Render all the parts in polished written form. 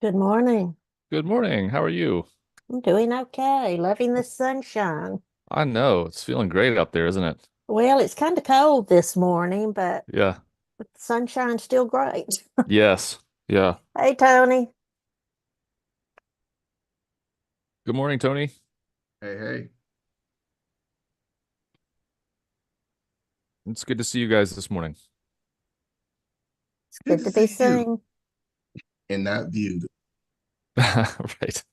Good morning. Good morning. How are you? I'm doing okay. Loving the sunshine. I know it's feeling great up there, isn't it? Well, it's kind of cold this morning, but Yeah. the sunshine's still great. Yes. Yeah. Hey, Tony. Good morning, Tony. Hey, hey, It's good to see you guys this morning. It's good good to to be see you seen. and not viewed. Right.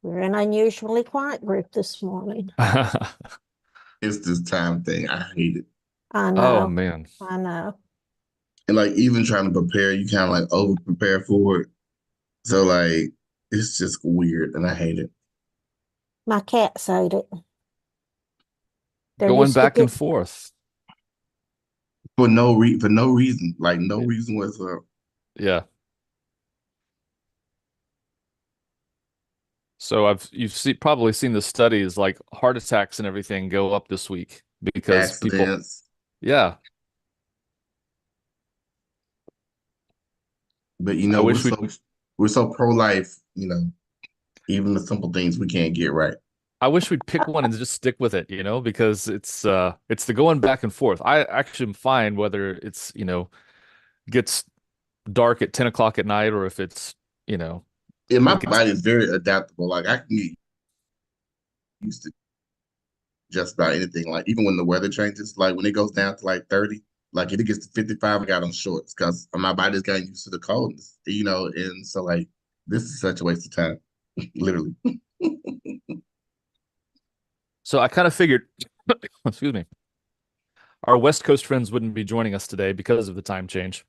We're an unusually quiet group this morning. It's this time thing. I hate it. I Oh know. man. I know. And like even trying to prepare, you kind of like over prepare for it. So like it's just weird and I hate it. My cats ate it. They're Going used to back and get, forth. For no reason. Like no reason whatsoever. Yeah. So probably seen the studies like heart attacks and everything go up this week because people, Accidents. yeah. But I wish we we're so pro-life, even the simple things we can't get right. I wish we'd pick one and just stick with it, because it's the going back and forth. I actually am fine whether gets dark at 10 o'clock at night or if you know, And my it gets, body is very adaptable. Like I can get used to just about anything. Like even when the weather changes, like when it goes down to like 30, like if it gets to 55, I got on shorts because my body's getting used to the coldness. And so like this is such a waste of time, literally. so I kind of figured, excuse me, our West Coast friends wouldn't be joining us today because of the time change.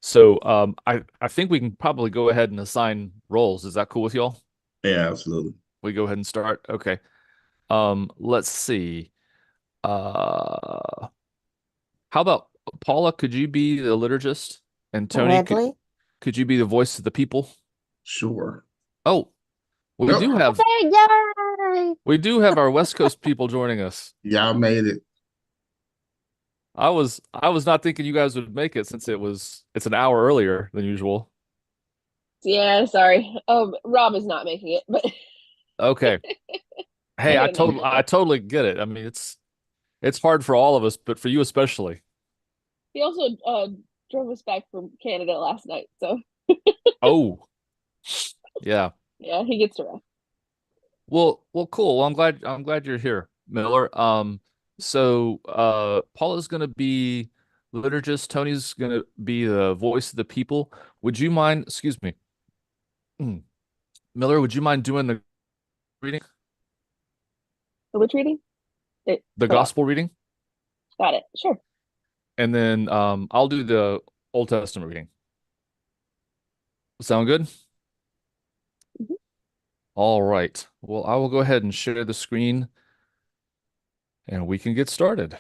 So I think we can probably go ahead and assign roles. Is that cool with y'all? Yeah, absolutely. We go ahead and start. Okay. Let's see. Uh how about Paula, could you be the liturgist? And Tony, gladly. could you be the voice of the people? Sure. Oh, we Nope. do have Yay! we do have our West Coast people joining us. Y'all made it. I was not thinking you guys would make it since it's an hour earlier than usual. Yeah, sorry. Rob is not making it, but Okay. I Hey, get I a number. totally I totally get it. I mean, it's hard for all of us, but for you especially. He also drove us back from Canada last night, so Oh, yeah. yeah, he gets to rest. Well, cool. Well, I'm glad you're here, Miller. So Paula's gonna be liturgist. Tony's gonna be the voice of the people. Would you mind, excuse me, Miller, would you mind doing the reading, So which reading? It the cut off. gospel reading? Got it. Sure. And then I'll do the Old Testament reading. Sound good? Mhm. All right. Well, I will go ahead and share the screen and we can get started.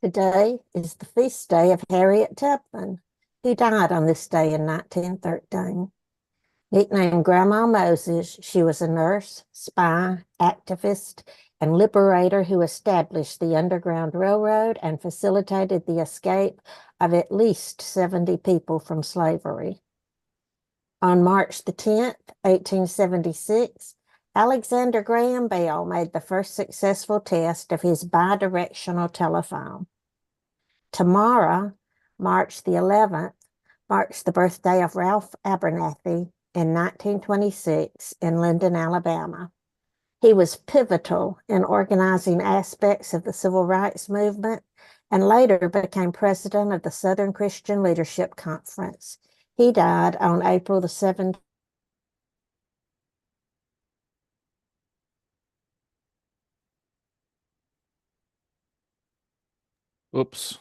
Today is the feast day of Harriet Tubman, who died on this day in 1913. Nicknamed Grandma Moses, she was a nurse, spy, activist, and liberator who established the Underground Railroad and facilitated the escape of at least 70 people from slavery. On March the 10th, 1876, Alexander Graham Bell made the first successful test of his bidirectional telephone. Tomorrow, March the 11th, marks the birthday of Ralph Abernathy in 1926 in Linden, Alabama. He was pivotal in organizing aspects of the civil rights movement and later became president of the Southern Christian Leadership Conference. He died on April the 7th. Oops.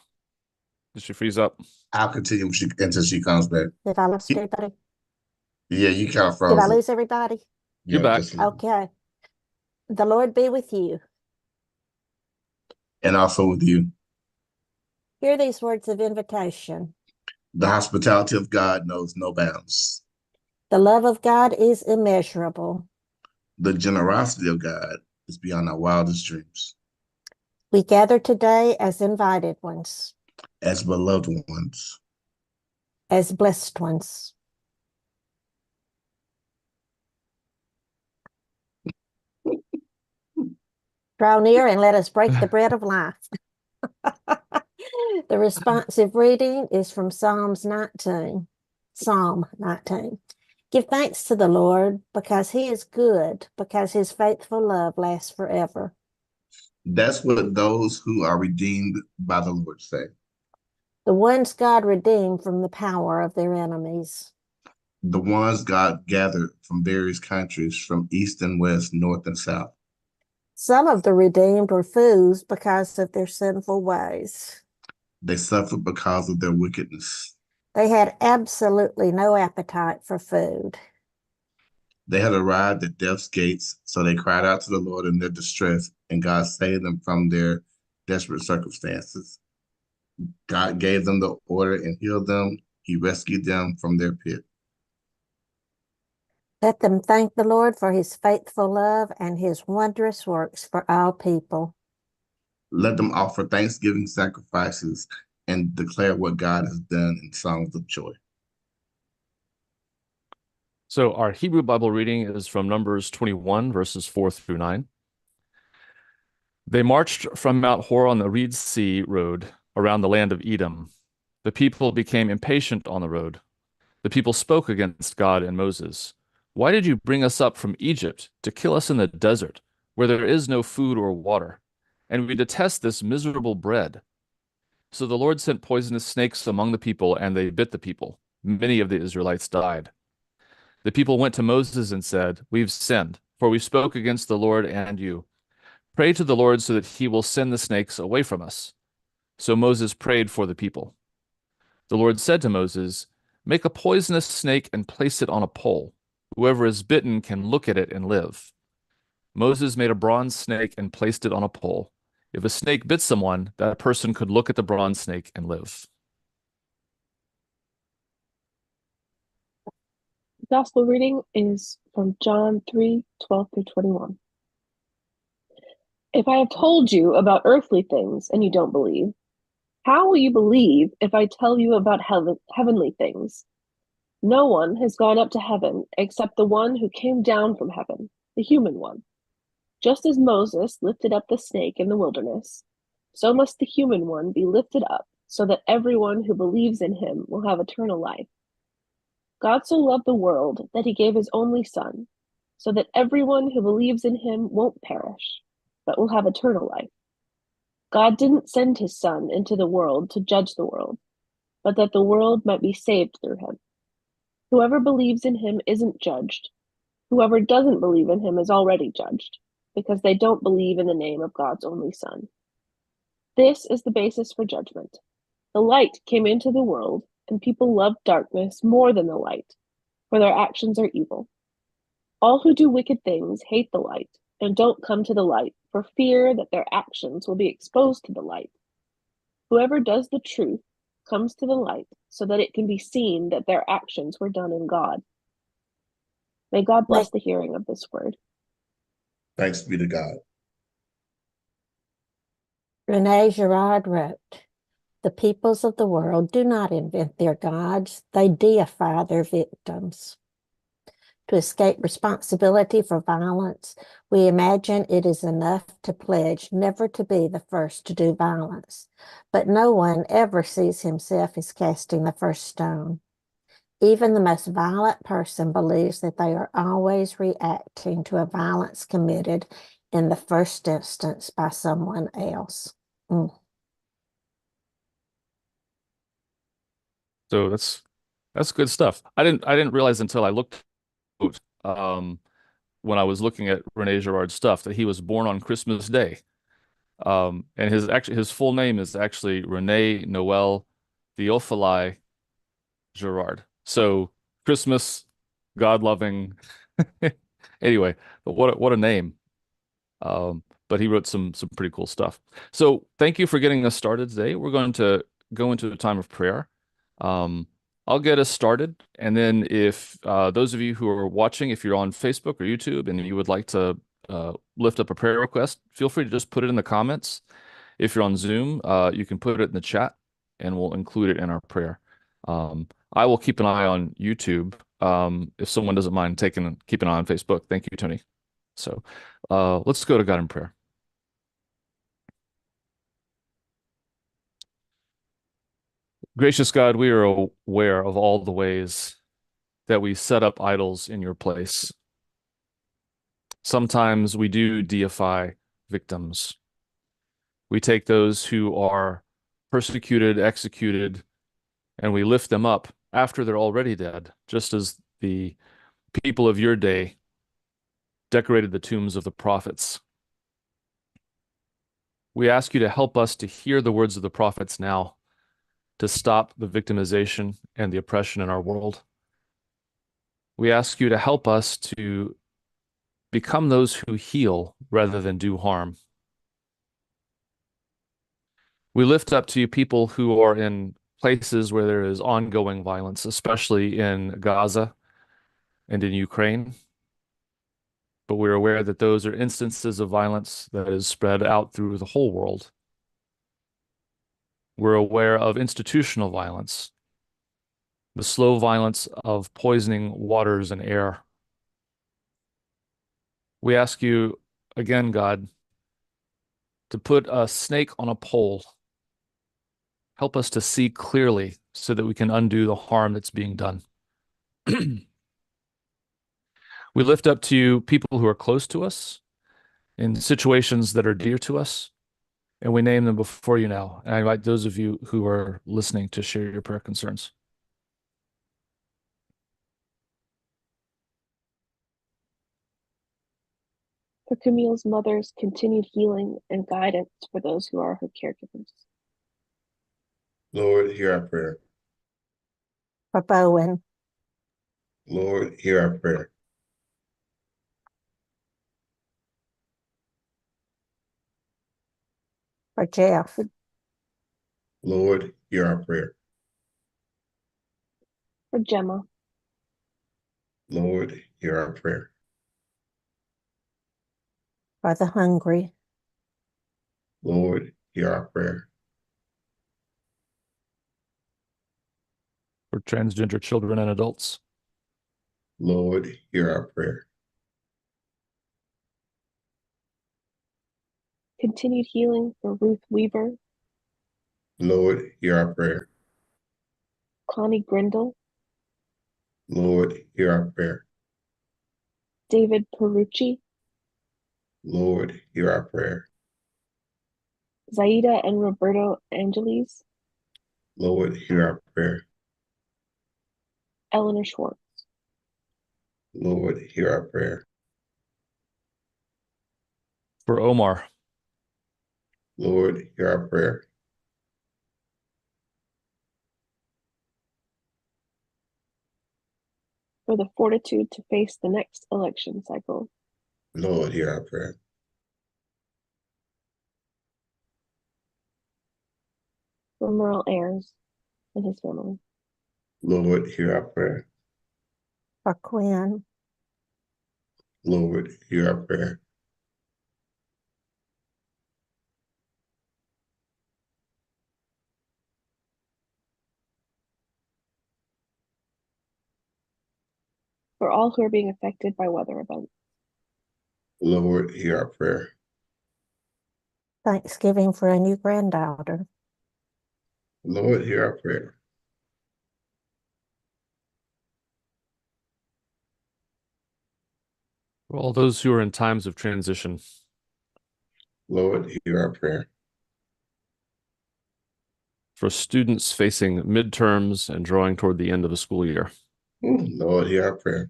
Did she freeze up? I'll continue until she comes back. Did I lose everybody? Yeah, you kind of Did I froze up. lose everybody? You're Yeah, back. just a little. Okay. The Lord be with you. And also with you. Hear these words of invitation. The hospitality of God knows no bounds. The love of God is immeasurable. The generosity of God is beyond our wildest dreams. We gather today as invited ones, As beloved ones, as blessed ones. Draw near and let us break the bread of life. The responsive reading is from Psalms 19. Psalm 19. Give thanks to the Lord because he is good, because his faithful love lasts forever. that's what those who are redeemed by the Lord say. The ones God redeemed from the power of their enemies. The ones God gathered from various countries, from east and west, north and south. Some of the redeemed were fools because of their sinful ways. They suffered because of their wickedness. They had absolutely no appetite for food. They had arrived at death's gates, so they cried out to the Lord in their distress, and God saved them from their desperate circumstances. God gave them the order and healed them. He rescued them from their pit. Let them thank the Lord for his faithful love and his wondrous works for all people. Let them offer thanksgiving sacrifices and declare what God has done in songs of joy. So our Hebrew Bible reading is from Numbers 21, verses 4 through 9. They marched from Mount Hor on the Reed Sea road around the land of Edom. The people became impatient on the road. The people spoke against God and Moses. Why did you bring us up from Egypt to kill us in the desert, where there is no food or water? And we detest this miserable bread. So the Lord sent poisonous snakes among the people, and they bit the people. Many of the Israelites died. The people went to Moses and said, We've sinned, for we spoke against the Lord and you. Pray to the Lord so that he will send the snakes away from us. So Moses prayed for the people. The Lord said to Moses, Make a poisonous snake and place it on a pole. Whoever is bitten can look at it and live. Moses made a bronze snake and placed it on a pole. If a snake bit someone, that person could look at the bronze snake and live. The gospel reading is from John 3:12 through 21. If I have told you about earthly things and you don't believe, how will you believe if I tell you about heavenly things? No one has gone up to heaven except the one who came down from heaven, the human one. Just as Moses lifted up the snake in the wilderness, so must the human one be lifted up, so that everyone who believes in him will have eternal life. God so loved the world that he gave his only Son, so that everyone who believes in him won't perish, but will have eternal life. God didn't send his Son into the world to judge the world, but that the world might be saved through him. Whoever believes in him isn't judged. Whoever doesn't believe in him is already judged, because they don't believe in the name of God's only Son. This is the basis for judgment. The light came into the world, and people loved darkness more than the light, for their actions are evil. All who do wicked things hate the light and don't come to the light for fear that their actions will be exposed to the light. Whoever does the truth comes to the light so that it can be seen that their actions were done in God. May God bless the hearing of this word. Thanks be to God. Rene Girard wrote, The peoples of the world do not invent their gods, they deify their victims. To escape responsibility for violence, we imagine it is enough to pledge never to be the first to do violence, but no one ever sees himself as casting the first stone. Even the most violent person believes that they are always reacting to a violence committed in the first instance by someone else. So that's good stuff. I didn't realize until I looked when I was looking at Rene Girard's stuff that he was born on Christmas Day. And his full name is actually Rene Noel Théophile Girard. So Christmas, God-loving. Anyway, but what a name. But he wrote some pretty cool stuff. So thank you for getting us started today. We're going to go into a time of prayer. I'll get us started. And then if those of you who are watching, if you're on Facebook or YouTube and you would like to lift up a prayer request, feel free to just put it in the comments. If you're on Zoom, you can put it in the chat and we'll include it in our prayer. I will keep an eye on YouTube if someone doesn't mind keep an eye on Facebook. Thank you, Tony. So let's go to God in prayer. Gracious God, we are aware of all the ways that we set up idols in your place. Sometimes we do deify victims. We take those who are persecuted, executed, and we lift them up after they're already dead, just as the people of your day decorated the tombs of the prophets. We ask you to help us to hear the words of the prophets now, to stop the victimization and the oppression in our world. We ask you to help us to become those who heal rather than do harm. We lift up to you people who are in places where there is ongoing violence, especially in Gaza and in Ukraine. But we're aware that those are instances of violence that is spread out through the whole world. We're aware of institutional violence, the slow violence of poisoning waters and air. We ask you again, God, to put a snake on a pole. Help us to see clearly so that we can undo the harm that's being done. We lift up to you people who are close to us in situations that are dear to us, and we name them before you now. And I invite those of you who are listening to share your prayer concerns. For Camille's mother's continued healing and guidance for those who are her caregivers. Lord, hear our prayer. For Bowen, Lord, hear our prayer. for Jeff, Lord, hear our prayer. For Gemma. Lord, hear our prayer. for the hungry, Lord, hear our prayer. For transgender children and adults. Lord, hear our prayer. Continued healing for Ruth Weaver, Lord, hear our prayer. Connie Grindle, Lord, hear our prayer. David Perucci, Lord, hear our prayer. Zaida and Roberto Angeles, Lord, hear our prayer. Eleanor Schwartz. Lord, hear our prayer. For Omar. Lord, hear our prayer. For the fortitude to face the next election cycle. Lord, hear our prayer. For Merle Ayers and his family. Lord, hear our prayer. for Quinn, Lord, hear our prayer. For all who are being affected by weather events. Lord, hear our prayer. Thanksgiving for a new granddaughter, Lord, hear our prayer. For all those who are in times of transition. Lord, hear our prayer. For students facing midterms and drawing toward the end of the school year. Lord, hear our prayer.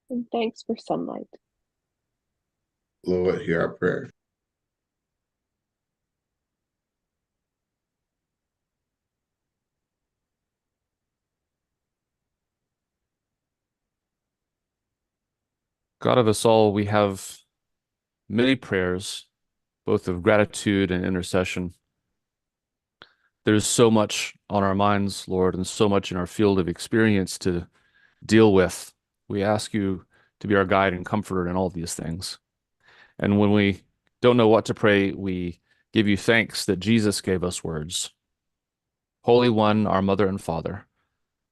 And thanks for sunlight. Lord, hear our prayer. God of us all, we have many prayers, both of gratitude and intercession. There's so much on our minds, Lord, and so much in our field of experience to deal with. We ask you to be our guide and comforter in all these things. And when we don't know what to pray, we give you thanks that Jesus gave us words. Holy One, our Mother and Father,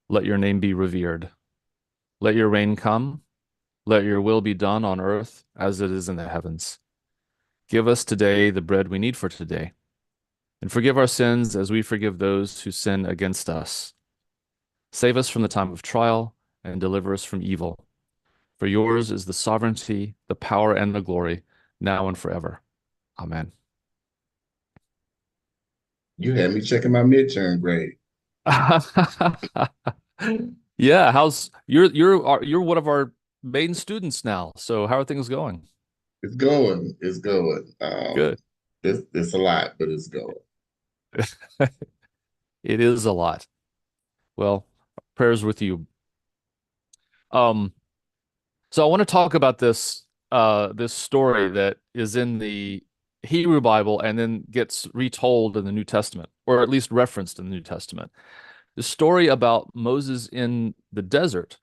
let your name be revered. Let your reign come. Let your will be done on earth as it is in the heavens. Give us today the bread we need for today, and forgive our sins as we forgive those who sin against us. Save us from the time of trial and deliver us from evil. For yours is the sovereignty, the power, and the glory, now and forever. Amen. You had me checking my midterm grade. Yeah, you're one of our main students now. So how are things going? It's going. It's going. Good. It's a lot, but it's going. It is a lot. Well, prayers with you. Um, so I want to talk about this story that is in the Hebrew Bible and then gets retold in the New Testament, or at least referenced in the New Testament. The story about Moses in the desert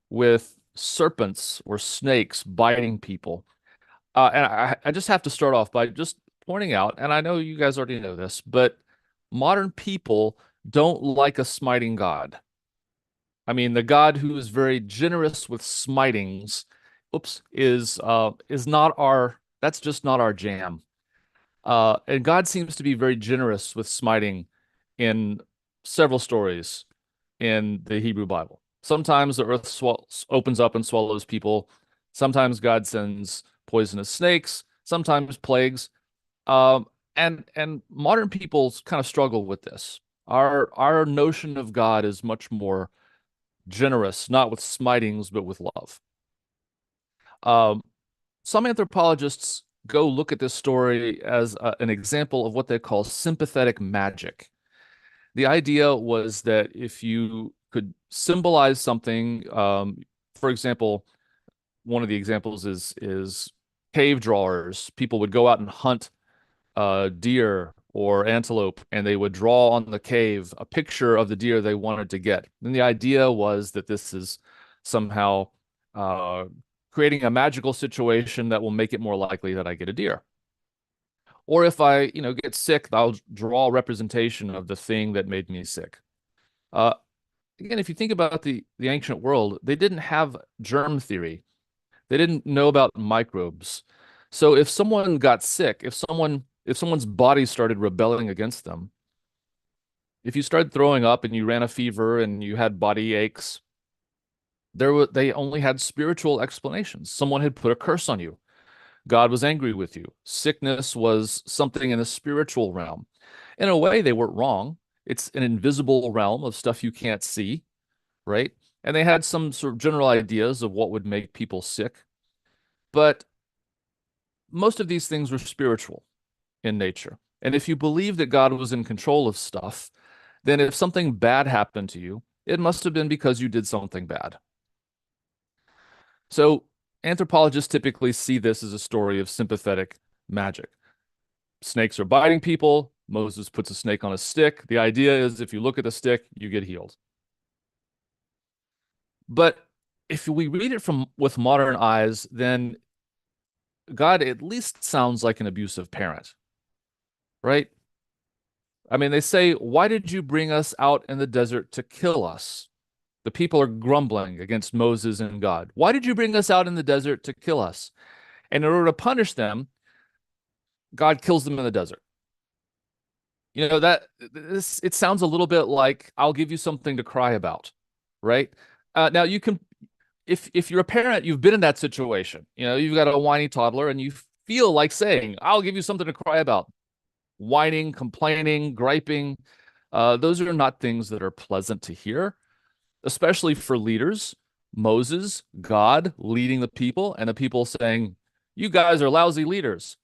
with serpents or snakes biting people. And I just have to start off by just pointing out, and I know you guys already know this, but modern people don't like a smiting God. I mean, the God who is very generous with smitings, is not our, that's just not our jam. And God seems to be very generous with smiting in several stories in the Hebrew Bible. Sometimes the earth opens up and swallows people. Sometimes God sends poisonous snakes, sometimes plagues. Um, and modern people kind of struggle with this. Our notion of God is much more generous, not with smitings, but with love. Um, some anthropologists go look at this story as an example of what they call sympathetic magic. The idea was that if you could symbolize something, for example, one of the examples is cave drawers. People would go out and hunt deer or antelope, and they would draw on the cave a picture of the deer they wanted to get. And the idea was that this is somehow uh, creating a magical situation that will make it more likely that I get a deer. Or if I, get sick, I'll draw a representation of the thing that made me sick. Uh, Again, if you think about the ancient world, they didn't have germ theory. They didn't know about microbes. So if someone got sick, if someone's body started rebelling against them, if you started throwing up and you ran a fever and you had body aches, they only had spiritual explanations. Someone had put a curse on you. God was angry with you. Sickness was something in the spiritual realm. In a way, they weren't wrong. It's an invisible realm of stuff you can't see, right? And they had some sort of general ideas of what would make people sick. But most of these things were spiritual in nature. And if you believe that God was in control of stuff, then if something bad happened to you, it must have been because you did something bad. So anthropologists typically see this as a story of sympathetic magic. Snakes are biting people. Moses puts a snake on a stick. The idea is if you look at the stick, you get healed. But if we read it from with modern eyes, then God at least sounds like an abusive parent, right? I mean, they say, "Why did you bring us out in the desert to kill us?" The people are grumbling against Moses and God. "Why did you bring us out in the desert to kill us?" And in order to punish them, God kills them in the desert. That it sounds a little bit like I'll give you something to cry about, right? Now you can, if you're a parent, you've been in that situation. You've got a whiny toddler, and you feel like saying, "I'll give you something to cry about." Whining, complaining, griping, those are not things that are pleasant to hear, especially for leaders. Moses, God leading the people, and the people saying, "You guys are lousy leaders."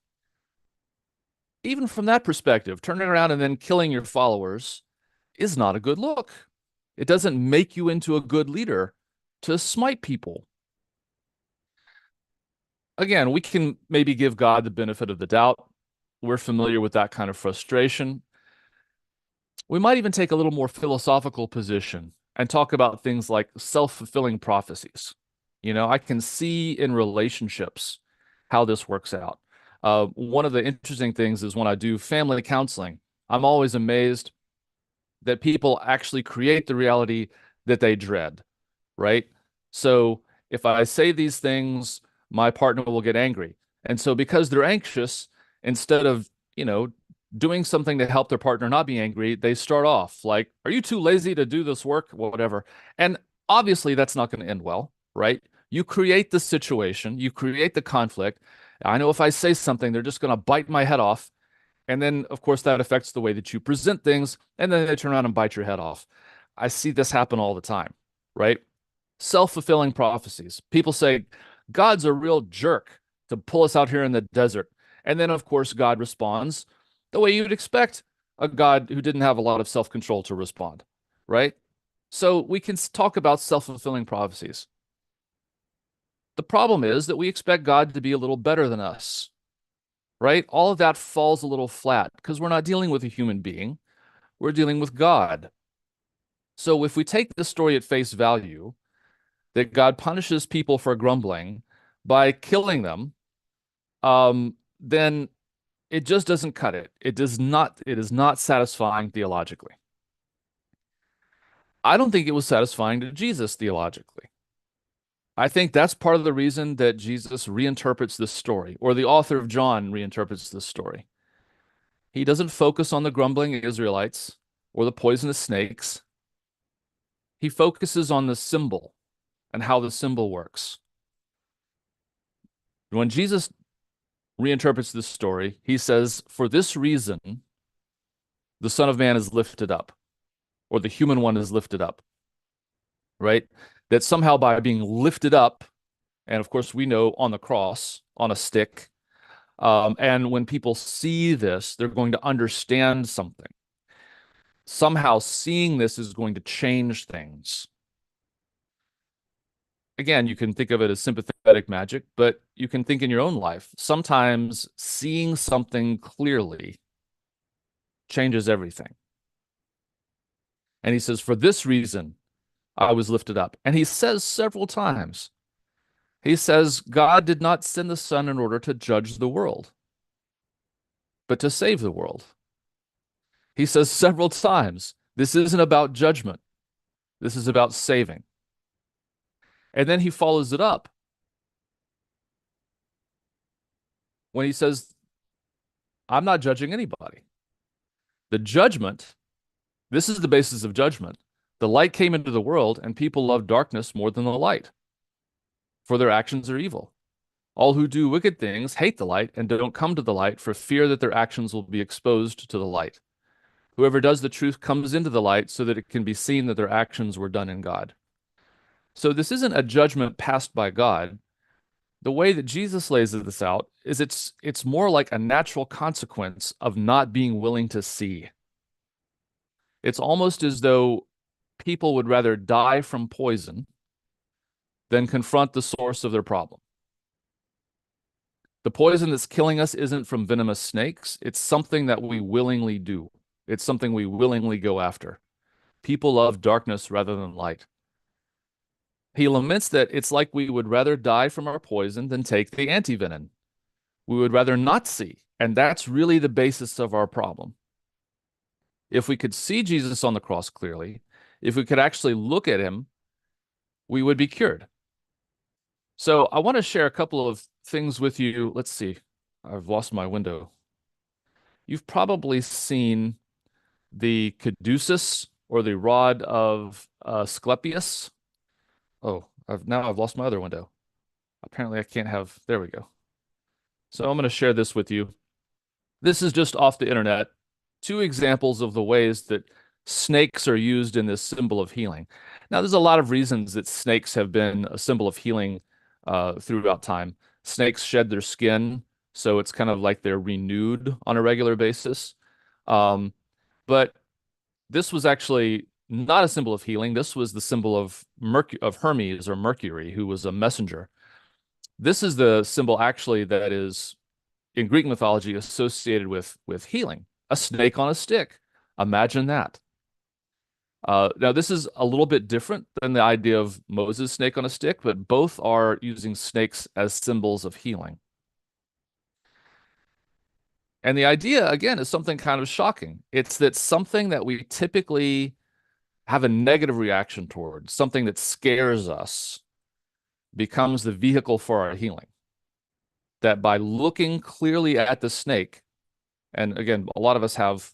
Even from that perspective, turning around and then killing your followers is not a good look. It doesn't make you into a good leader to smite people. Again, we can maybe give God the benefit of the doubt. We're familiar with that kind of frustration. We might even take a little more philosophical position and talk about things like self-fulfilling prophecies. I can see in relationships how this works out. One of the interesting things is when I do family counseling, I'm always amazed that people actually create the reality that they dread, right? So if I say these things, my partner will get angry. And so because they're anxious, instead of, doing something to help their partner not be angry, they start off like, are you too lazy to do this work? Whatever. And obviously that's not going to end well, right? You create the situation, you create the conflict. I know if I say something, they're just going to bite my head off. And then, of course, that affects the way that you present things. And then they turn around and bite your head off. I see this happen all the time, right? Self-fulfilling prophecies. People say, God's a real jerk to pull us out here in the desert. And then, of course, God responds the way you would expect a God who didn't have a lot of self-control to respond, right? So we can talk about self-fulfilling prophecies. The problem is that we expect God to be a little better than us, right? All of that falls a little flat because we're not dealing with a human being. We're dealing with God. So if we take this story at face value, that God punishes people for grumbling by killing them, then it just doesn't cut it. It is not satisfying theologically. I don't think it was satisfying to Jesus theologically. I think that's part of the reason that Jesus reinterprets this story, or the author of John reinterprets this story. He doesn't focus on the grumbling Israelites or the poisonous snakes. He focuses on the symbol and how the symbol works. When Jesus reinterprets this story, he says, for this reason, the Son of Man is lifted up, or the human one is lifted up, right? That somehow by being lifted up, and of course we know on the cross, on a stick, and when people see this, they're going to understand something. Somehow seeing this is going to change things. Again, you can think of it as sympathetic magic, but you can think in your own life. Sometimes seeing something clearly changes everything. And he says, for this reason, I was lifted up. And he says several times, he says, God did not send the Son in order to judge the world, but to save the world. He says several times, this isn't about judgment. This is about saving. And then he follows it up when he says, I'm not judging anybody. The judgment, this is the basis of judgment. The light came into the world, and people love darkness more than the light, for their actions are evil. All who do wicked things hate the light and don't come to the light for fear that their actions will be exposed to the light. Whoever does the truth comes into the light so that it can be seen that their actions were done in God. So this isn't a judgment passed by God. The way that Jesus lays this out is it's more like a natural consequence of not being willing to see. It's almost as though people would rather die from poison than confront the source of their problem. The poison that's killing us isn't from venomous snakes. It's something that we willingly do. It's something we willingly go after. People love darkness rather than light. He laments that it's like we would rather die from our poison than take the antivenom. We would rather not see. And that's really the basis of our problem. If we could see Jesus on the cross clearly, if we could actually look at him, we would be cured. So I want to share a couple of things with you. Let's see. I've lost my window. You've probably seen the caduceus, or the rod of Asclepius. Oh, I've lost my other window. Apparently I can't have, there we go. So I'm going to share this with you. This is just off the internet. 2 examples of the ways that snakes are used in this symbol of healing. Now, there's a lot of reasons that snakes have been a symbol of healing throughout time. Snakes shed their skin, so it's kind of like they're renewed on a regular basis. But this was actually not a symbol of healing. This was the symbol of Hermes, or Mercury, who was a messenger. This is the symbol actually that is in Greek mythology associated with healing. A snake on a stick, Imagine that. Now, this is a little bit different than the idea of Moses' snake on a stick, but both are using snakes as symbols of healing. And the idea, again, is something kind of shocking. It's that something that we typically have a negative reaction towards, something that scares us, becomes the vehicle for our healing. That by looking clearly at the snake, and again, a lot of us have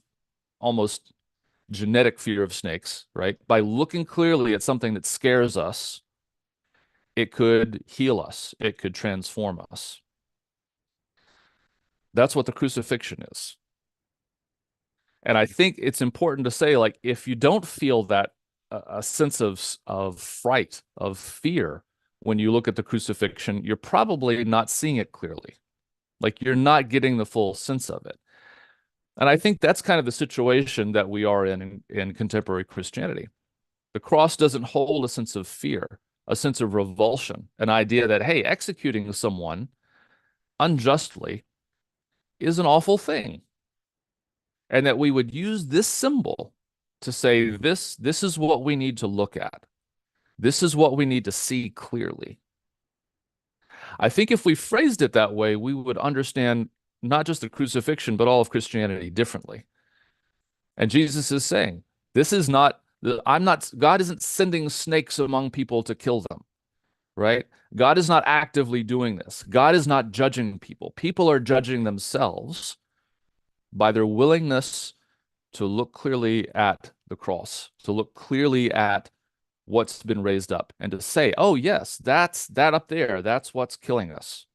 almost genetic fear of snakes, right? By looking clearly at something that scares us, it could heal us, it could transform us. That's what the crucifixion is. And I think it's important to say, like, if you don't feel that a sense of fright, of fear when you look at the crucifixion, you're probably not seeing it clearly. Like, you're not getting the full sense of it. And I think that's kind of the situation that we are in contemporary Christianity. The cross doesn't hold a sense of fear, a sense of revulsion, an idea that, hey, executing someone unjustly is an awful thing. And that we would use this symbol to say, this is what we need to look at. This is what we need to see clearly. I think if we phrased it that way, we would understand not just the crucifixion, but all of Christianity differently. And Jesus is saying, this is not, God isn't sending snakes among people to kill them, right? God is not actively doing this. God is not judging people. People are judging themselves by their willingness to look clearly at the cross, to look clearly at what's been raised up, and to say, oh, yes, that's that up there. That's what's killing us.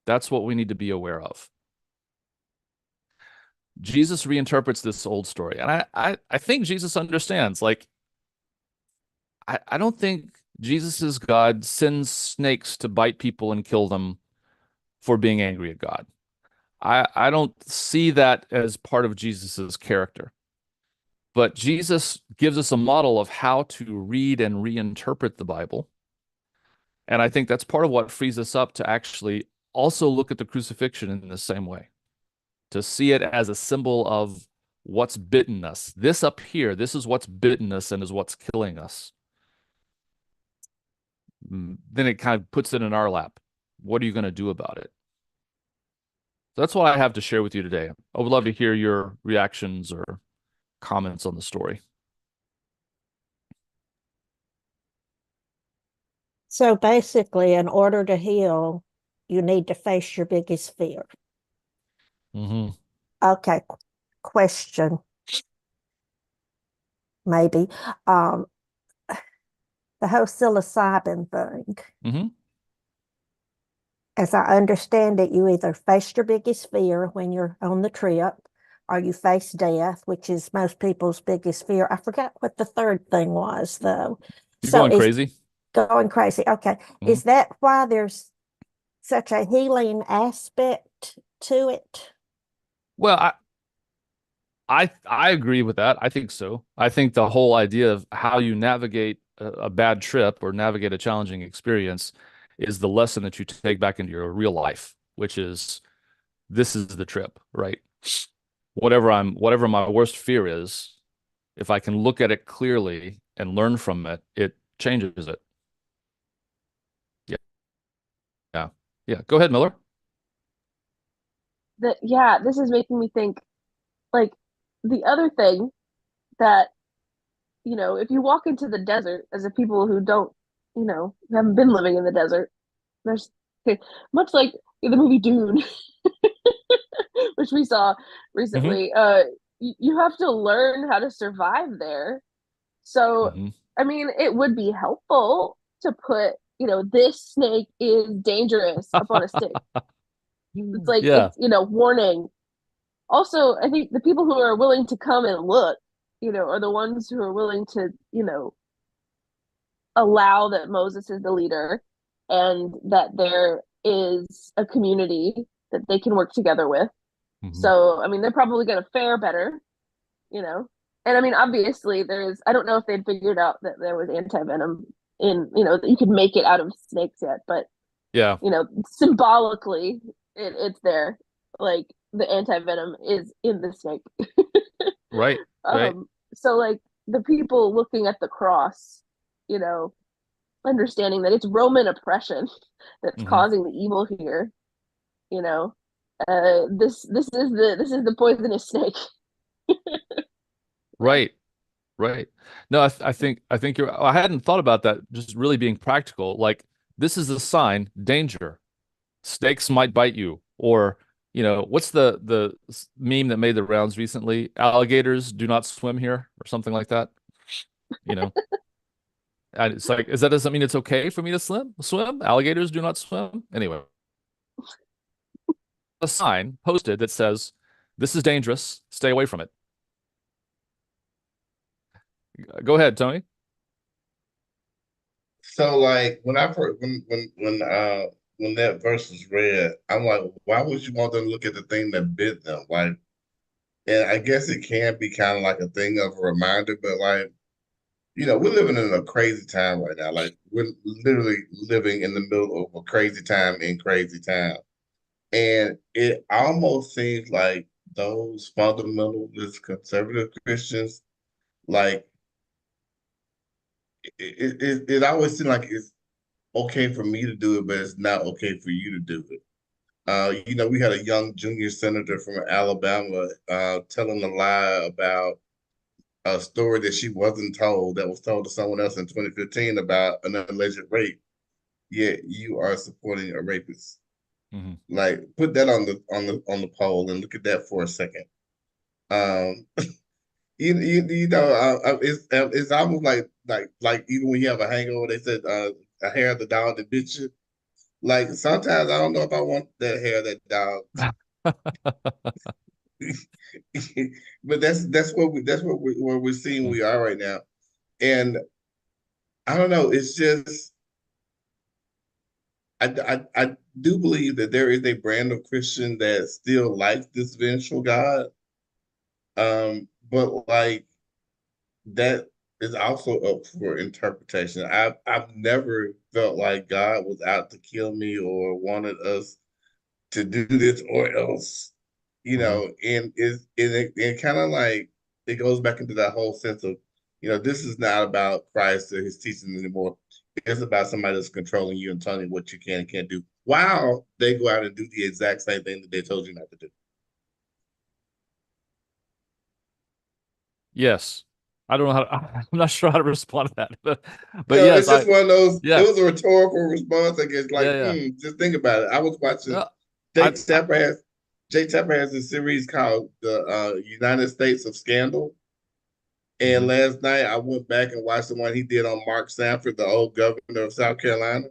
That's what we need to be aware of. Jesus reinterprets this old story. And I think Jesus understands, like, I don't think Jesus's God sends snakes to bite people and kill them for being angry at God. I don't see that as part of Jesus's character. But Jesus gives us a model of how to read and reinterpret the Bible. And I think that's part of what frees us up to actually also look at the crucifixion in the same way, to see it as a symbol of what's bitten us. This up here, this is what's bitten us and is what's killing us. Then it kind of puts it in our lap. What are you going to do about it? So that's what I have to share with you today. I would love to hear your reactions or comments on the story. So basically, in order to heal, you need to face your biggest fear. Mm-hmm. Okay, question, maybe. The whole psilocybin thing, Mm-hmm. as I understand it, you either face your biggest fear when you're on the trip, or you face death, which is most people's biggest fear. I forgot what the third thing was, though. You're So going crazy? Going crazy. Okay. Is that why there's such a healing aspect to it? Well, I agree with that. I think so. I think the whole idea of how you navigate a bad trip or navigate a challenging experience is the lesson that you take back into your real life, which is this is the trip, right? Whatever my worst fear is, if I can look at it clearly and learn from it, it changes it. Yeah. Yeah. Yeah. Go ahead, Miller. This is making me think, like, the other thing that, if you walk into the desert as a people who don't, haven't been living in the desert, there's much like the movie Dune, which we saw recently. You have to learn how to survive there. So, Mm-hmm. I mean, it would be helpful to put, this snake is dangerous up on a stick. It's like, Yeah. warning. Also, I think the people who are willing to come and look, are the ones who are willing to, allow that Moses is the leader and that there is a community that they can work together with. Mm-hmm. So, I mean, they're probably going to fare better, And I mean, obviously, I don't know if they'd figured out that there was anti-venom that you could make it out of snakes yet, but, Yeah. Symbolically, it's there. Like, the anti-venom is in the snake. Right. right? So like the people looking at the cross, you know, understanding that it's Roman oppression that's Hmm. causing the evil here, you know. This is the poisonous snake. Right, right. No, I think you're. I hadn't thought about that. Just really being practical. Like this is a sign, danger. Snakes might bite you, or what's the meme that made the rounds recently? Alligators do not swim here, or something like that. You know, and it's like, is that doesn't mean it's okay for me to swim? Alligators do not swim. Anyway, a sign posted that says, "This is dangerous. Stay away from it." Go ahead, Tony. So like when I first when that verse was read, I'm like, why would you want them to look at the thing that bit them? Like, and I guess it can be kind of like a thing of a reminder, but like, we're living in a crazy time right now. Like we're literally living in the middle of a crazy time in crazy time. And it almost seems like those fundamentalist conservative Christians, like it always seems like it's okay for me to do it, but it's not okay for you to do it. We had a young junior senator from Alabama telling a lie about a story that she wasn't told, that was told to someone else in 2015 about an alleged rape. Yet you are supporting a rapist. Hmm. Like, put that on the poll and look at that for a second. Um, it's almost like even when you have a hangover, they said a hair of the dog that bit you. Like sometimes I don't know if I want that hair of that dog. But that's what where we're seeing we are right now. And I don't know, it's just I do believe that there is a brand of Christian that still likes this vengeful God. But like that is also up for interpretation. I've never felt like God was out to kill me or wanted us to do this or else, Hmm. and it kind of like it goes back into that whole sense of, this is not about Christ or his teaching anymore. It's about somebody that's controlling you and telling you what you can and can't do while they go out and do the exact same thing that they told you not to do. Yes. I don't know how to, I'm not sure how to respond to that, but yes, It's just one of those. It yeah, was a rhetorical response, I guess. Like, yeah, yeah. just think about it. I was watching No, Jay I Tapper has Jay Tapper has a series called the United States of Scandal. And mhm. last night I went back and watched the one he did on Mark Sanford, the old governor of South Carolina.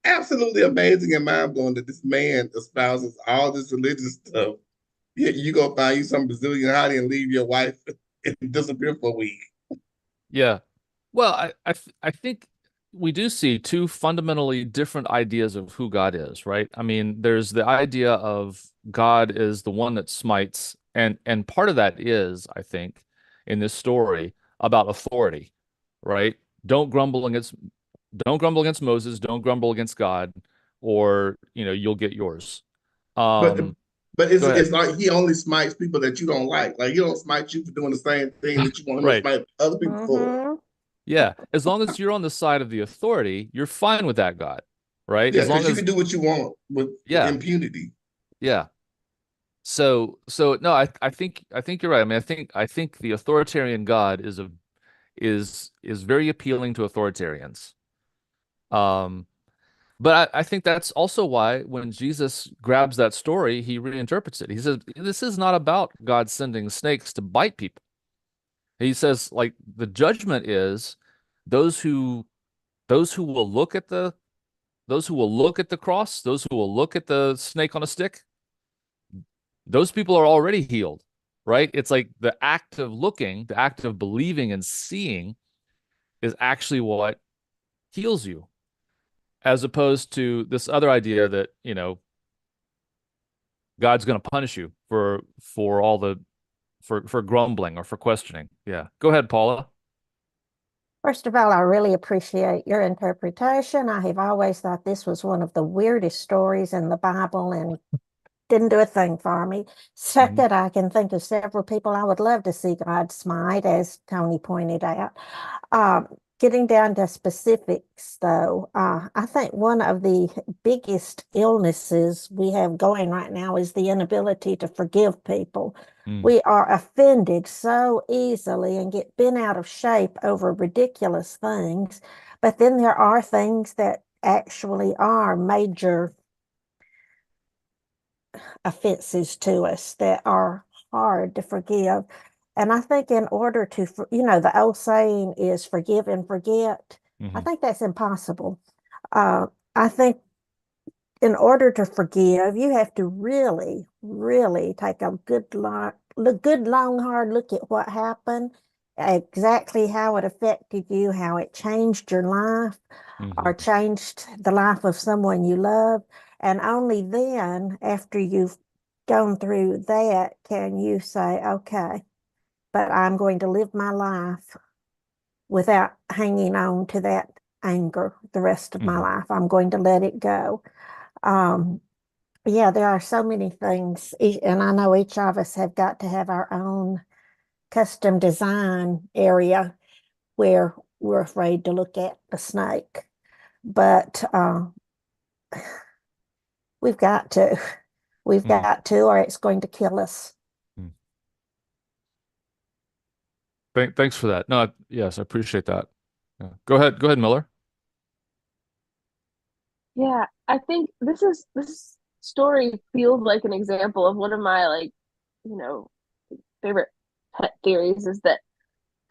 Absolutely amazing and mind blowing that this man espouses all this religious stuff. You go find you some Brazilian hottie and leave your wife and disappear for a week. Yeah. Well, I think we do see two fundamentally different ideas of who God is, right? I mean, there's the idea of God is the one that smites, and part of that is, I think, in this story about authority, right? Don't grumble against don't grumble against Moses, don't grumble against God, or you'll get yours. But Um, but Go ahead. it's like he only smites people that you don't like. Like he don't smite you for doing the same thing that you want him to Right. smite other people for. Mm-hmm. Yeah. As long as you're on the side of the authority, you're fine with that God, right? Yeah, As long because you as, can do what you want with yeah, impunity. yeah. So no, I think you're right. I mean, I think the authoritarian God is very appealing to authoritarians. Um, but I think that's also why when Jesus grabs that story, he reinterprets it. He says, this is not about God sending snakes to bite people. He says, like, the judgment is those who those who will look at the those who will look at the cross, those who will look at the snake on a stick, those people are already healed, right? It's like the act of looking, the act of believing and seeing is actually what heals you, as opposed to this other idea that, God's going to punish you for all the for grumbling or for questioning. Yeah. Go ahead, Paula. First of all, I really appreciate your interpretation. I have always thought this was one of the weirdest stories in the Bible, and didn't do a thing for me. Mhm. Second, I can think of several people I would love to see God smite, as Tony pointed out. Getting down to specifics, though, I think one of the biggest illnesses we have going right now is the inability to forgive people. Mm. We are offended so easily and get bent out of shape over ridiculous things. But then there are things that actually are major offenses to us that are hard to forgive. And I think in order to, the old saying is forgive and forget. I Mhm. think that's impossible. I think in order to forgive, you have to really, really take a good long hard look at what happened, exactly how it affected you, how it changed your life or Mhm. changed the life of someone you love. And only then, after you've gone through that, can you say, okay, but I'm going to live my life without hanging on to that anger the rest of my Mhm. life. I'm going to let it go. Um, yeah, there are so many things, and I know each of us have got to have our own custom design area where we're afraid to look at the snake. But we've got to. We've Mhm. got to, or it's going to kill us. Mm. Thanks for that. No, yes, I appreciate that. Yeah. Go ahead, Miller. Yeah, I think this story feels like an example of one of my like, you know, favorite pet theories is that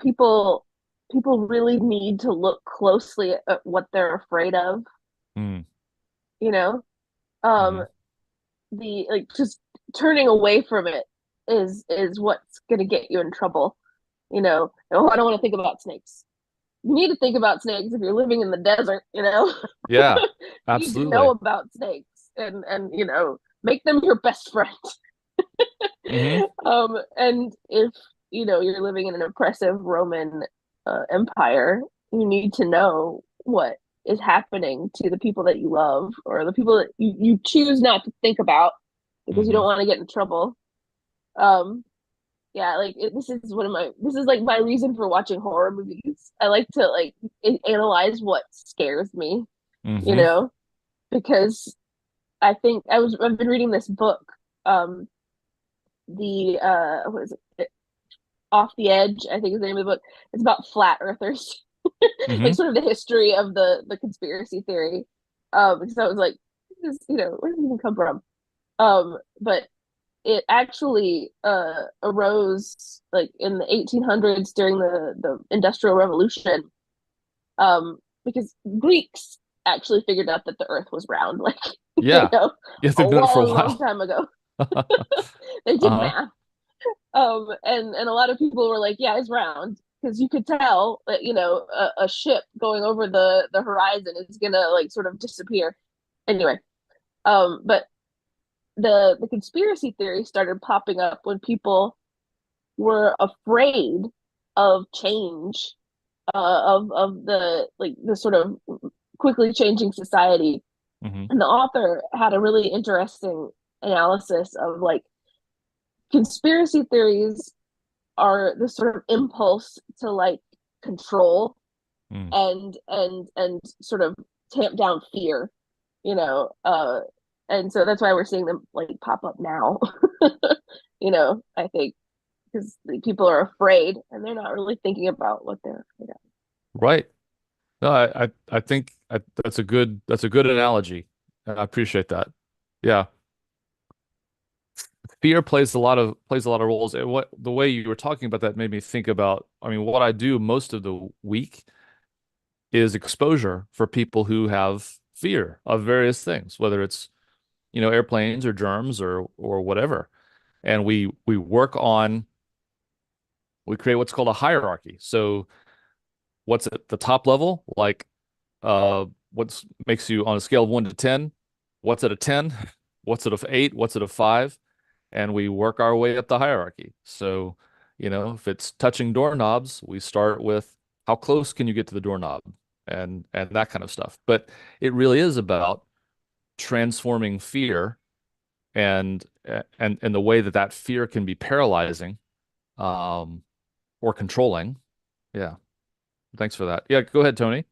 people people really need to look closely at what they're afraid of, Mm. you know? Um Mhm. the like just turning away from it is what's gonna get you in trouble, you know. Oh, I don't want to think about snakes. You need to think about snakes if you're living in the desert, you know. Yeah, You need to know absolutely. about snakes and make them your best friend. Hmm. And if you're living in an oppressive Roman empire, you need to know what is happening to the people that you love or the people that you choose not to think about because you don't Hmm. want to get in trouble. Um, yeah, like this is like my reason for watching horror movies. I like to like analyze what scares me, you Hmm. know, because I've been reading this book, um, the what is it? Off the Edge, I think is the name of the book. It's about flat earthers, like Hmm. sort of the history of the conspiracy theory. Because I was like, where did it even come from? But it actually arose like in the 1800s during the Industrial Revolution, because Greeks actually figured out that the Earth was round, like Yeah. Yeah, a they've done it for a long while. time ago. They did Uh-huh. math. And a lot of people were like, yeah, it's round because you could tell that a ship going over the horizon is gonna like sort of disappear. Anyway, but the conspiracy theory started popping up when people were afraid of change, of the sort of quickly changing society. Hmm. And the author had a really interesting analysis of like conspiracy theories are this sort of impulse to like control Mm. and sort of tamp down fear, you know. And so that's why we're seeing them like pop up now. I think because people are afraid and they're not really thinking about what they're afraid of. Right. No, I think that's a good analogy. I appreciate that. Yeah. Fear plays a lot of roles. And what the way you were talking about that made me think about, I mean, what I do most of the week is exposure for people who have fear of various things, whether it's, airplanes or germs or whatever. And we create what's called a hierarchy. So what's at the top level, like what's makes you on a scale of 1 to 10, what's at a 10, what's at a 8, what's at a 5, and we work our way up the hierarchy. So, if it's touching doorknobs, we start with how close can you get to the doorknob and that kind of stuff. But it really is about transforming fear and the way that that fear can be paralyzing, or controlling. Yeah. Thanks for that. Yeah, go ahead, Tony.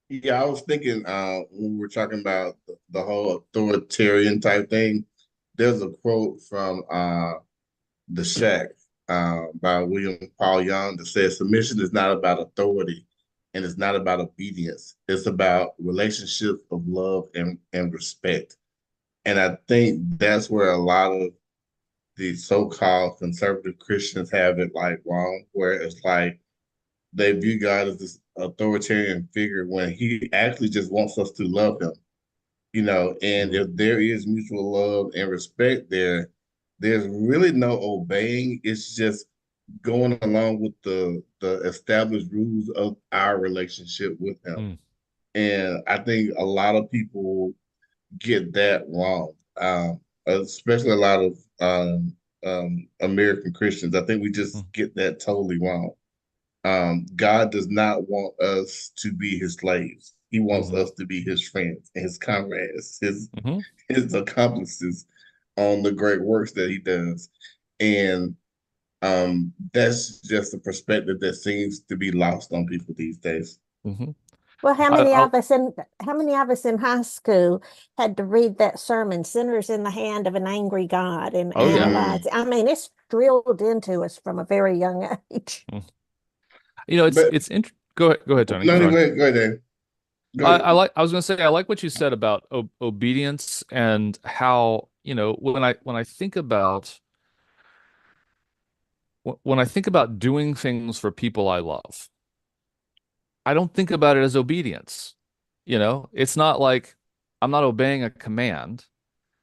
Yeah, I was thinking when we were talking about the whole authoritarian type thing, there's a quote from The Shack by William Paul Young that says submission is not about authority and it's not about obedience. It's about relationships of love and respect. And I think that's where a lot of the so-called conservative Christians have it like wrong, where it's like they view God as this authoritarian figure when he actually just wants us to love him, you know, and Mhm. if there is mutual love and respect there, there's really no obeying. It's just going along with the established rules of our relationship with him. Mm. And I think a lot of people get that wrong, especially a lot of American Christians. I think we Mm. just get that totally wrong. God does not want us to be his slaves. He wants Mhm. us to be his friends and his comrades, Mhm. his accomplices on the great works that he does. And that's just a perspective that seems to be lost on people these days. Mhm. Well, I how many of us in high school had to read that sermon, Sinners in the Hand of an Angry God, and Oh yeah. analyze? I mean, it's drilled into us from a very young age. Mm. You know, But go ahead, Tony. no, Sorry. go ahead, Dave. Go I, ahead. I like I was going to say I like what you said about obedience, and how, when I think about when I think about doing things for people I love, I don't think about it as obedience. It's not like I'm not obeying a command,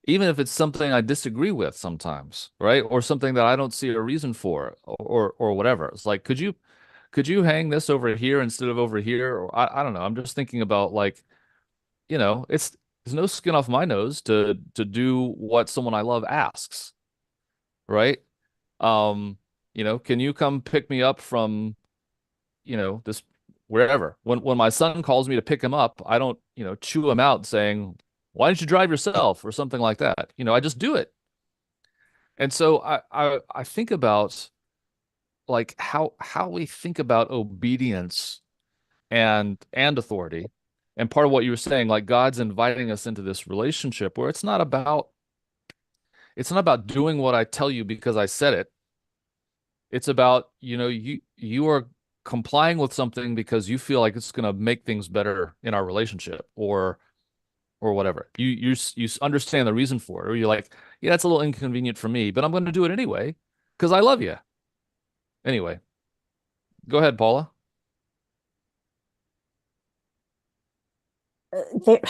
even if it's something I disagree with sometimes, right? Or something that I don't see a reason for, or whatever. It's like, could you hang this over here instead of over here? Or I don't know. I'm just thinking about, like, it's there's no skin off my nose to do what someone I love asks, right? Um, can you come pick me up from, this wherever? When my son calls me to pick him up, I don't, chew him out saying, "Why don't you drive yourself?" or something like that. I just do it. And so I think about, like, how we think about obedience and authority. And part of what you were saying, like, God's inviting us into this relationship where it's not about doing what I tell you because I said it. It's about, you are complying with something because you feel like it's going to make things better in our relationship, or whatever. You understand the reason for it, or you're like, yeah, it's a little inconvenient for me, but I'm going to do it anyway because I love you. Anyway, go ahead, Paula. There,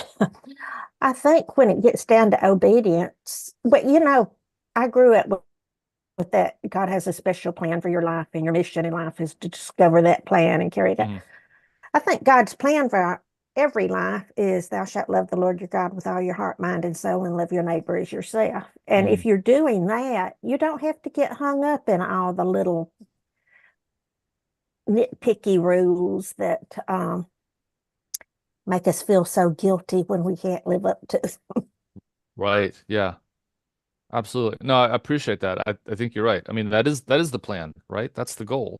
I think when it gets down to obedience, but I grew up with that. God has a special plan for your life, and your mission in life is to discover that plan and carry it out. Hmm. I think God's plan for every life is thou shalt love the Lord your God with all your heart, mind, and soul, and love your neighbor as yourself. And Hmm. if you're doing that, you don't have to get hung up in all the little nitpicky rules that make us feel so guilty when we can't live up to. Right. Yeah. Absolutely. No, I appreciate that. I think you're right. I mean, that is the plan, right? That's the goal.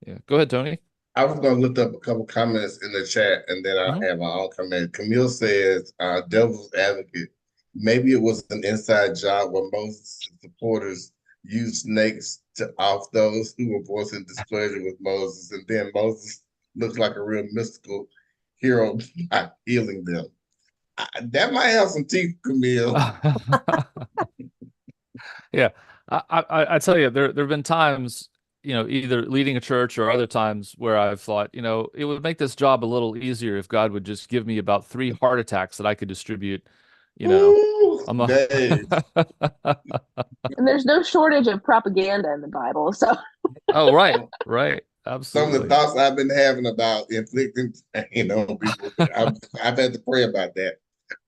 Yeah. Go ahead, Tony. I was going to look up a couple comments in the chat and then I'll Hmm. have my own comment. Camille says, devil's advocate. Maybe it was an inside job where Moses' supporters used snakes to off those who were voicing displeasure with Moses. And then Moses looks like a real mystical hero by healing them. That might have some teeth, Camille. Yeah. I tell you, there have been times, either leading a church or other times where I've thought, it would make this job a little easier if God would just give me about 3 heart attacks that I could distribute, you know. Ooh, I'm Dave. a And there's no shortage of propaganda in the Bible. So Oh, right, right. Some of the Absolutely. thoughts I've been having about inflicting pain on people, I've had to pray about that.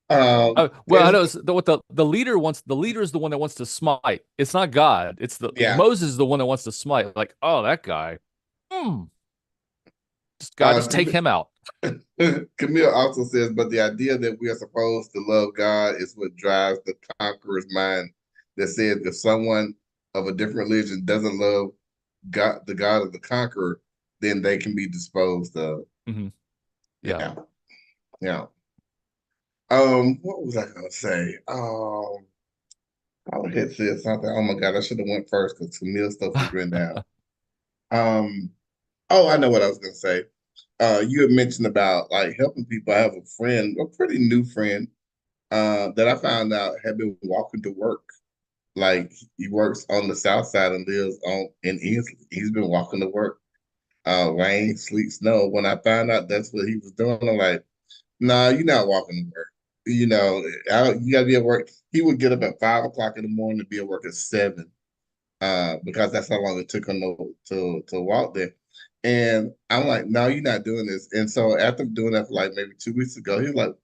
Well, I know what the leader wants. The leader is the one that wants to smite. It's not God. It's the Yeah, Moses is the one that wants to smite. Like, oh, that guy. Hmm. God, just take him out. Camille also says, but the idea that we are supposed to love God is what drives the conqueror's mind that says if someone of a different religion doesn't love God, the God of the conqueror, then they can be disposed of. Mm-hmm. Yeah. Yeah. Yeah. What was I gonna say? I had said something. Oh my God, I should have went first because Camille's stuff was written down. Um, oh, I know what I was gonna say. You had mentioned about like helping people. I have a friend, a pretty new friend, that I found out had been walking to work. Like he works on the south side and lives on in East. He's been walking to work, rain, sleet, snow. When I found out that's what he was doing, I'm like, nah, you're not walking to work. You know, you gotta be at work. He would get up at 5 o'clock in the morning to be at work at 7, because that's how long it took him to walk there. And I'm like, no, you're not doing this. And so after doing that for like maybe 2 weeks ago, he was like,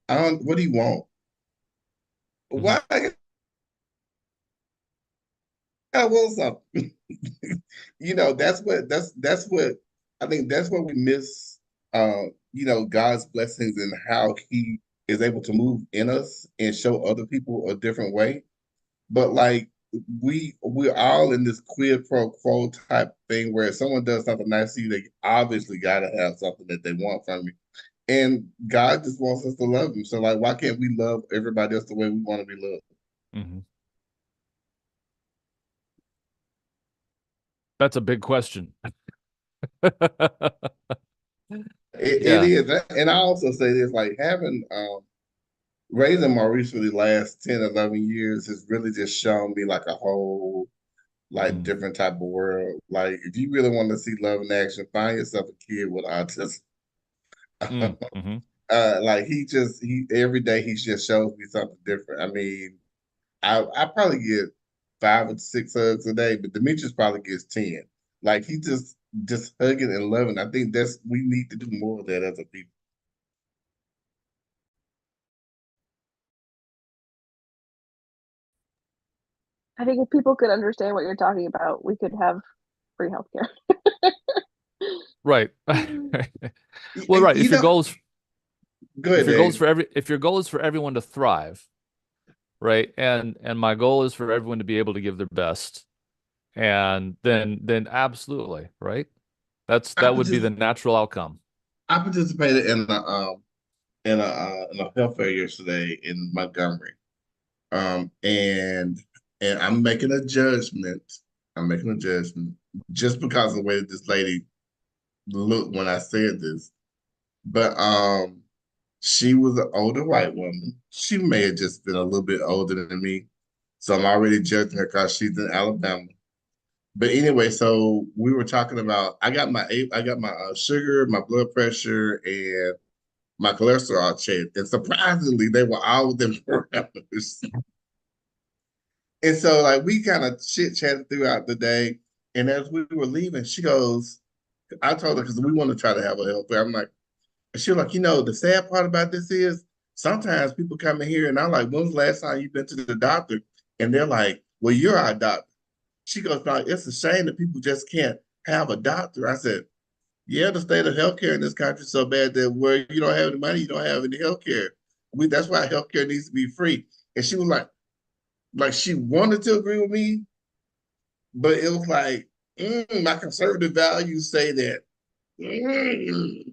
I don't, what do you want? Mm-hmm. Why? I want something. That's what I think that's what we miss, God's blessings and how he is able to move in us and show other people a different way. But like we're all in this quid pro quo type thing where if someone does something nice to you, they obviously gotta have something that they want from you. And God just wants us to love him. So like why can't we love everybody else the way we want to be loved? Mm-hmm. That's a big question. It Yeah. is. And I also say this, like having raising Maurice for the last 10, 11 years has really just shown me like a whole like Mm. different type of world. Like if you really want to see love in action, find yourself a kid with autism. Mm-hmm. Like he every day he just shows me something different. I mean, I probably get 5 or 6 hugs a day, but Demetrius probably gets 10. Like he just hugging and loving. I think that's we need to do more of that as a people. I think if people could understand what you're talking about, we could have free healthcare. Right. Well, And right. you know, go ahead, Dave. If your goal is for everyone to thrive, right? And my goal is for everyone to be able to give their best. And then absolutely, right? I That would be the partic- natural outcome. I participated in a health fair yesterday in Montgomery. And I'm making a judgment. I'm making a judgment just because of the way that this lady looked when I said this. But she was an older white woman. She may have just been a little bit older than me. So I'm already judging her because she's in Alabama. But anyway, so we were talking about I got my sugar, my blood pressure, and my cholesterol checked. And surprisingly, they were all within parameters. And so like we kind of chit chatted throughout the day. And as we were leaving, she goes, I told her because we want to try to have a health fair. I'm like, she was like, the sad part about this is sometimes people come in here and I'm like, when was the last time you've been to the doctor? And they're like, well, you're our doctor. She goes, no, it's a shame that people just can't have a doctor. I said, yeah, the state of healthcare in this country is so bad that where you don't have any money, you don't have any healthcare. That's why healthcare needs to be free. And she was like she wanted to agree with me, but it was like, my conservative values say that. Mm.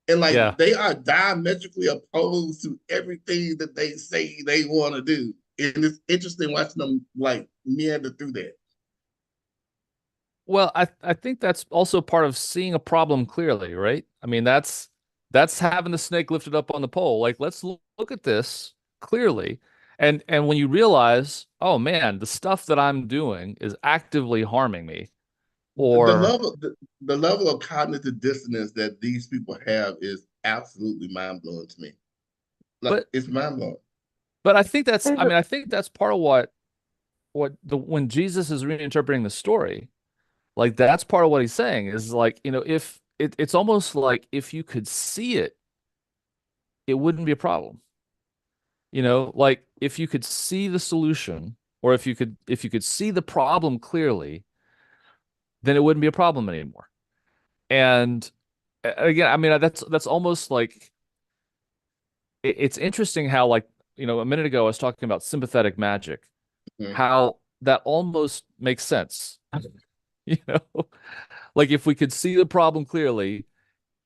And like Yeah. they are diametrically opposed to everything that they say they want to do. And it's interesting watching them like meander through that. Well, I think that's also part of seeing a problem clearly, right? I mean, that's having the snake lifted up on the pole. Like, let's look at this clearly. And when you realize, oh man, the stuff that I'm doing is actively harming me, The or level the level of cognitive dissonance that these people have is absolutely mind blowing to me. Like but it's mind blowing. but I think that's There's I a, mean, I think that's part of what the when Jesus is reinterpreting the story, like that's part of what he's saying is like, if it's almost like if you could see it, it wouldn't be a problem. Like if you could see the solution, or if you could see the problem clearly, then it wouldn't be a problem anymore. And again, I mean, that's almost like it's interesting how, like, a minute ago I was talking about sympathetic magic, Mhm. how that almost makes sense. You know, like if we could see the problem clearly,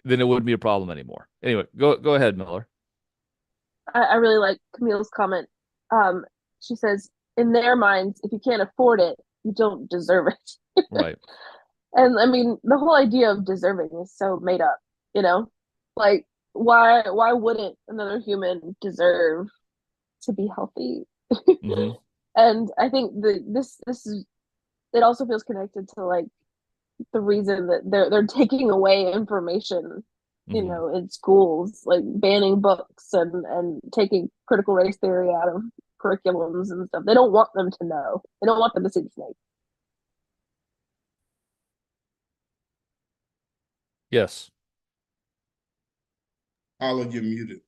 then it wouldn't be a problem anymore. Anyway, go ahead, Miller. I really like Camille's comment. Um, she says, in their minds, if you can't afford it, you don't deserve it. Right. And I mean, the whole idea of deserving is so made up, you know? Like, why wouldn't another human deserve to be healthy? Hmm. And I think this is, it also feels connected to like the reason that they're taking away information, Hmm. in schools, like banning books and taking critical race theory out of curriculums and stuff. They don't want them to know. They don't want them to see the snake. Yes. Paula, you're muted.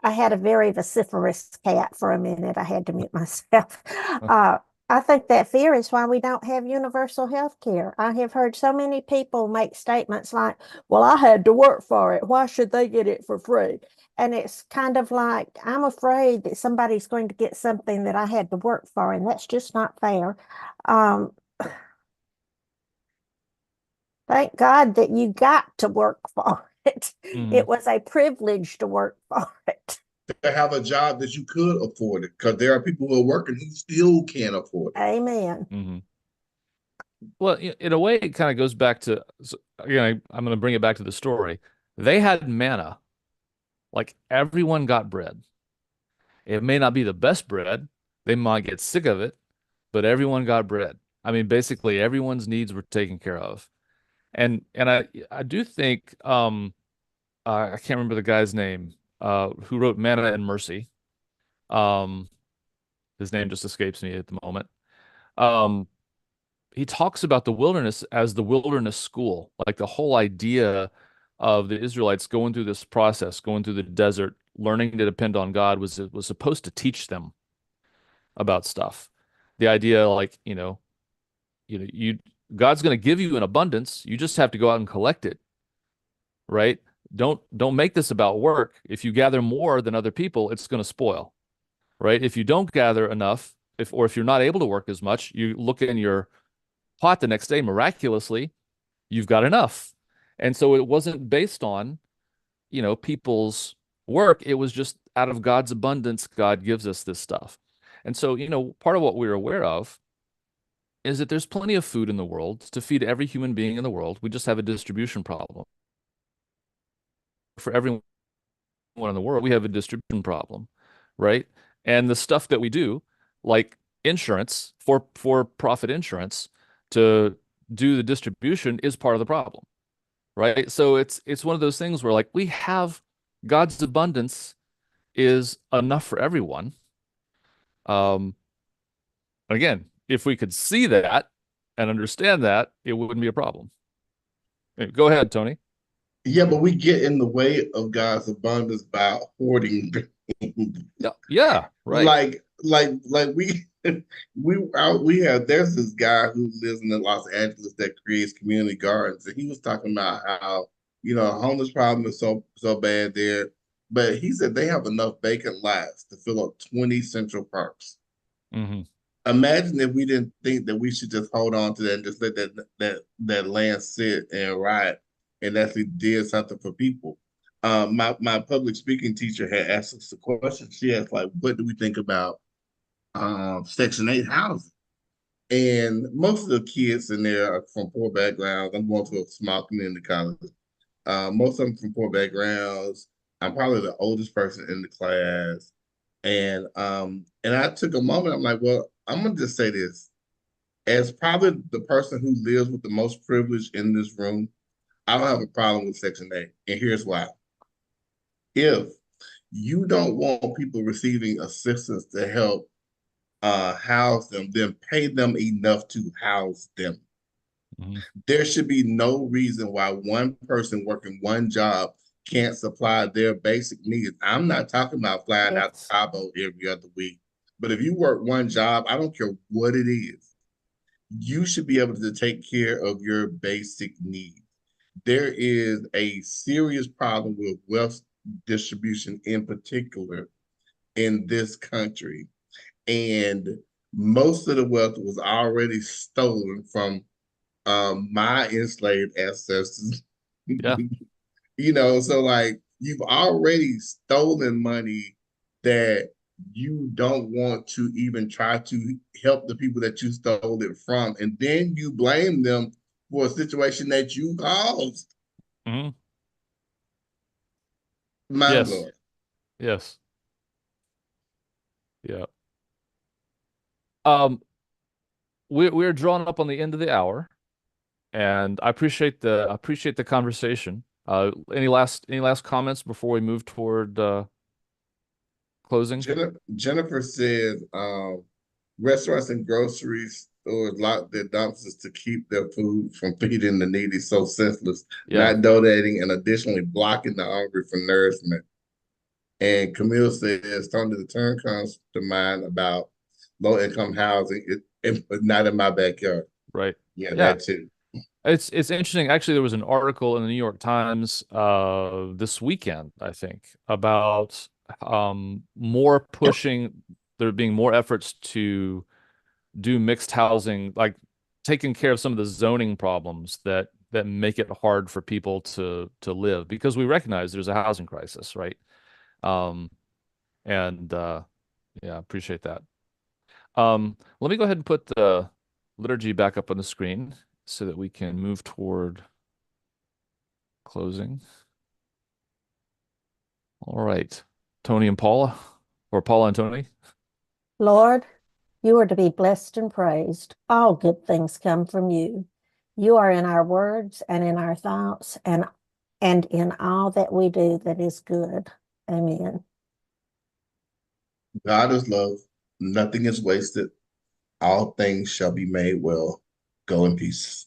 I had a very vociferous cat for a minute. I had to mute myself. Uh, I think that fear is why we don't have universal health care. I have heard so many people make statements like, well, I had to work for it. Why should they get it for free? And it's kind of like, I'm afraid that somebody's going to get something that I had to work for, and that's just not fair. Um, Thank God that you got to work for it. Hmm. It was a privilege to work for it. To have a job that you could afford it, because there are people who are working who still can't afford it. Amen. Hmm. Well, in a way, it kind of goes back to, again, I'm going to bring it back to the story. They had manna, like everyone got bread. It may not be the best bread. They might get sick of it, but everyone got bread. I mean, basically everyone's needs were taken care of. And I do think I can't remember the guy's name who wrote Manna and Mercy. Um his name just escapes me at the moment. Um he talks about the wilderness as the wilderness school, like the whole idea of the Israelites going through this process, going through the desert, learning to depend on God was supposed to teach them about stuff. The idea, like, you God's going to give you an abundance. You just have to go out and collect it, right? Don't make this about work. If you gather more than other people, it's going to spoil, right? If you don't gather enough, if you're not able to work as much, you look in your pot the next day, miraculously, you've got enough. And so it wasn't based on, people's work. It was just out of God's abundance, God gives us this stuff. And so, part of what we're aware of is that there's plenty of food in the world to feed every human being in the world. We just have a distribution problem. For everyone in the world, we have a distribution problem, right? And the stuff that we do, like insurance, for profit insurance, to do the distribution is part of the problem, right? So it's one of those things where, like, we have God's abundance is enough for everyone. Um, again, if we could see that and understand that, it wouldn't be a problem. Go ahead, Tony. Yeah, but we get in the way of God's abundance by hoarding. Yeah, yeah, right. like we have there's this guy who lives in Los Angeles that creates community gardens, and he was talking about how homeless problem is so bad there, but he said they have enough vacant lots to fill up 20 Central Parks. Hmm. Imagine if we didn't think that we should just hold on to that and just let that land sit and rot and actually did something for people. My public speaking teacher had asked us a question. She asked, like, what do we think about Section 8 housing? And most of the kids in there are from poor backgrounds. I'm going to a small community college. Most of them from poor backgrounds. I'm probably the oldest person in the class. And I took a moment. I'm like, well, I'm gonna just say this. As probably the person who lives with the most privilege in this room, I don't have a problem with Section 8. And here's why. If you don't want people receiving assistance to help house them, then pay them enough to house them. Hmm. There should be no reason why one person working one job can't supply their basic needs. I'm not talking about flying out to Yes. Cabo every other week, but if you work one job, I don't care what it is. you should be able to take care of your basic needs. There is a serious problem with wealth distribution in particular in this country. And most of the wealth was already stolen from my enslaved ancestors. Yeah. So like you've already stolen money that you don't want to even try to help the people that you stole it from. And then you blame them for a situation that you caused. Hmm. Mind Yes. blowing. Yes. Yeah. Um, we're drawn up on the end of the hour, and I appreciate the conversation. Any last comments before we move toward closing? Jennifer says restaurants and grocery stores lock their dumpsters to keep their food from feeding the needy, so senseless, Yeah, not donating and additionally blocking the hungry for nourishment. And Camille says, something the turn comes to mind about low income housing, but not in my backyard. right. Yeah, Yeah. that too. It's interesting. Actually, there was an article in the New York Times this weekend, I think, about more pushing there being more efforts to do mixed housing, like taking care of some of the zoning problems that make it hard for people to live because we recognize there's a housing crisis, right? Um, and yeah, appreciate that. Let me go ahead and put the liturgy back up on the screen so that we can move toward closing. All right. Tony and Paula, or Paula and Tony. Lord, you are to be blessed and praised. All good things come from you. You are in our words and in our thoughts and in all that we do that is good. Amen. God is love. Nothing is wasted. All things shall be made well. Go in peace.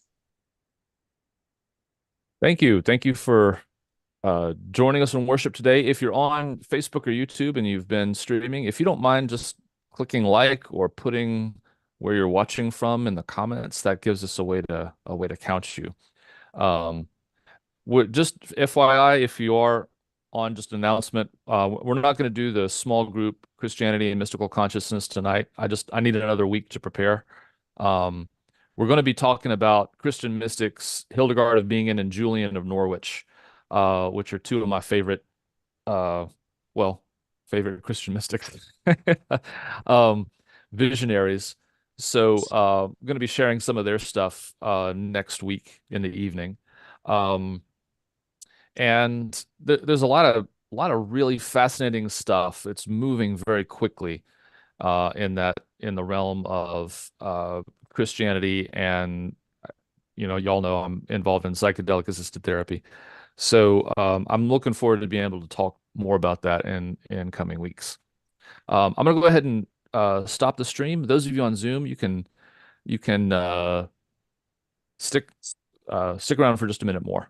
Thank you. Thank you for joining us in worship today. If you're on Facebook or YouTube and you've been streaming, if you don't mind just clicking like or putting where you're watching from in the comments, that gives us a way to count you. Um, just FYI, if you are on just an announcement, we're not going to do the small group Christianity and mystical consciousness tonight. I need another week to prepare. Um, we're going to be talking about Christian mystics, Hildegard of Bingen and Julian of Norwich, which are two of my favorite, uh, well, favorite Christian mystics, um, visionaries. So, I'm going to be sharing some of their stuff next week in the evening. Um, and there's a lot of really fascinating stuff. It's moving very quickly in the realm of Christianity, and y'all know I'm involved in psychedelic assisted therapy. So I'm looking forward to being able to talk more about that in coming weeks. I'm gonna go ahead and stop the stream. Those of you on Zoom, you can stick around for just a minute more.